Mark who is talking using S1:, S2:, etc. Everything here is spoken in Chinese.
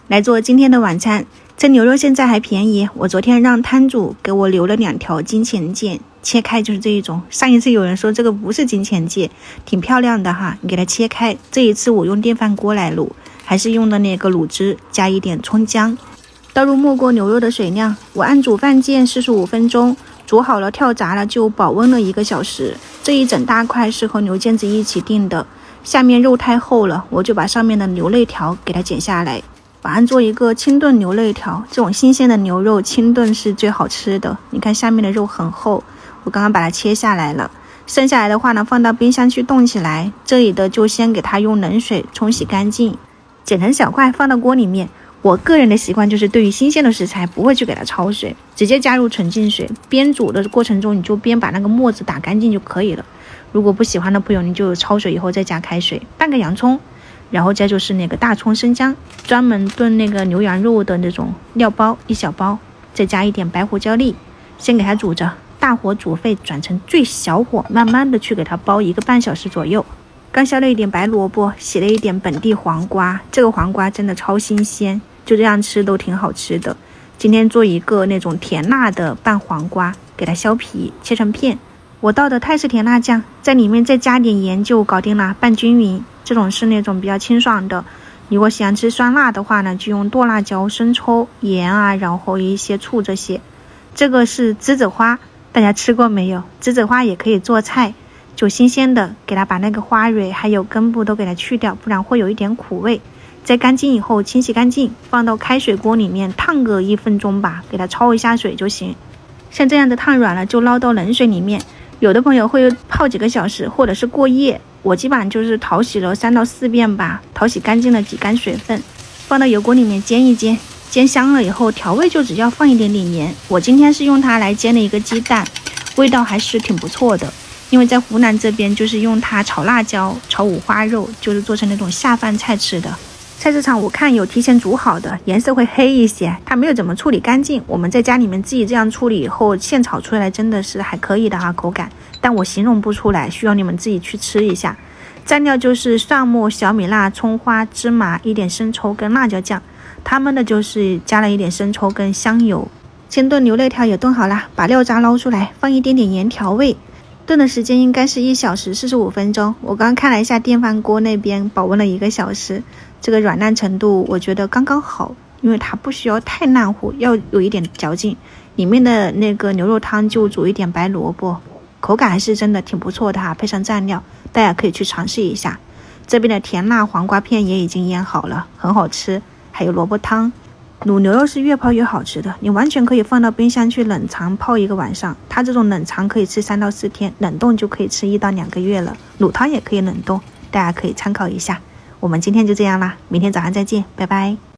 S1: 来做今天的晚餐。这牛肉现在还便宜，我昨天让摊主给我留了2条金钱腱，切开就是这一种。上一次有人说这个不是金钱腱，挺漂亮的哈，你给它切开。这一次我用电饭锅来卤，还是用的那个卤汁，加一点葱姜，倒入没过牛肉的水量。我按煮饭键45分钟，煮好了跳闸了就保温了1个小时。这一整大块是和牛腱子一起订的，下面肉太厚了，我就把上面的牛肋条给它剪下来。晚上做一个清炖牛肋条，这种新鲜的牛肉清炖是最好吃的。你看下面的肉很厚，我刚刚把它切下来了。剩下来的话呢，放到冰箱去冻起来。这里的就先给它用冷水冲洗干净，剪成小块放到锅里面。我个人的习惯就是对于新鲜的食材不会去给它焯水，直接加入纯净水。边煮的过程中你就边把那个沫子打干净就可以了。如果不喜欢的朋友，你就焯水以后再加开水。半个洋葱，然后再就是那个大葱生姜，专门炖那个牛羊肉的那种料包1小包，再加一点白胡椒粒，先给它煮着，大火煮沸，转成最小火，慢慢的去给它煲1个半小时左右。刚削了一点白萝卜，洗了一点本地黄瓜，这个黄瓜真的超新鲜，就这样吃都挺好吃的。今天做一个那种甜辣的拌黄瓜，给它削皮切成片。我倒的泰式甜辣酱，在里面再加点盐就搞定了，拌均匀。这种是那种比较清爽的，如果喜欢吃酸辣的话呢，就用剁辣椒、生抽、盐啊，然后一些醋这些。这个是栀子花，大家吃过没有？栀子花也可以做菜，就新鲜的，给它把那个花蕊还有根部都给它去掉，不然会有一点苦味。摘干净以后清洗干净，放到开水锅里面烫个1分钟吧，给它焯一下水就行。像这样的烫软了就捞到冷水里面。有的朋友会泡几个小时或者是过夜，我基本上就是淘洗了3到4遍吧，淘洗干净了挤干水分，放到油锅里面煎一煎，煎香了以后调味就只要放一点点盐。我今天是用它来煎了一个鸡蛋，味道还是挺不错的。因为在湖南这边就是用它炒辣椒、炒五花肉，就是做成那种下饭菜吃的。菜市场我看有提前煮好的，颜色会黑一些，它没有怎么处理干净。我们在家里面自己这样处理以后，现炒出来真的是还可以的哈，口感。但我形容不出来，需要你们自己去吃一下。蘸料就是蒜末、小米辣、葱花、芝麻，一点生抽跟辣椒酱。他们的就是加了一点生抽跟香油。清炖牛肋条也炖好了，把料渣捞出来，放一点点盐调味。炖的时间应该是1小时45分钟。我刚刚看了一下电饭锅那边保温了1个小时，这个软烂程度我觉得刚刚好，因为它不需要太烂糊，要有一点嚼劲。里面的那个牛肉汤就煮一点白萝卜，口感还是真的挺不错的哈，配上蘸料大家可以去尝试一下。这边的甜辣黄瓜片也已经腌好了，很好吃。还有萝卜汤。卤牛肉是越泡越好吃的，你完全可以放到冰箱去冷藏泡1个晚上，它这种冷藏可以吃3到4天，冷冻就可以吃1到2个月了。卤汤也可以冷冻，大家可以参考一下。我们今天就这样啦，明天早上再见，拜拜。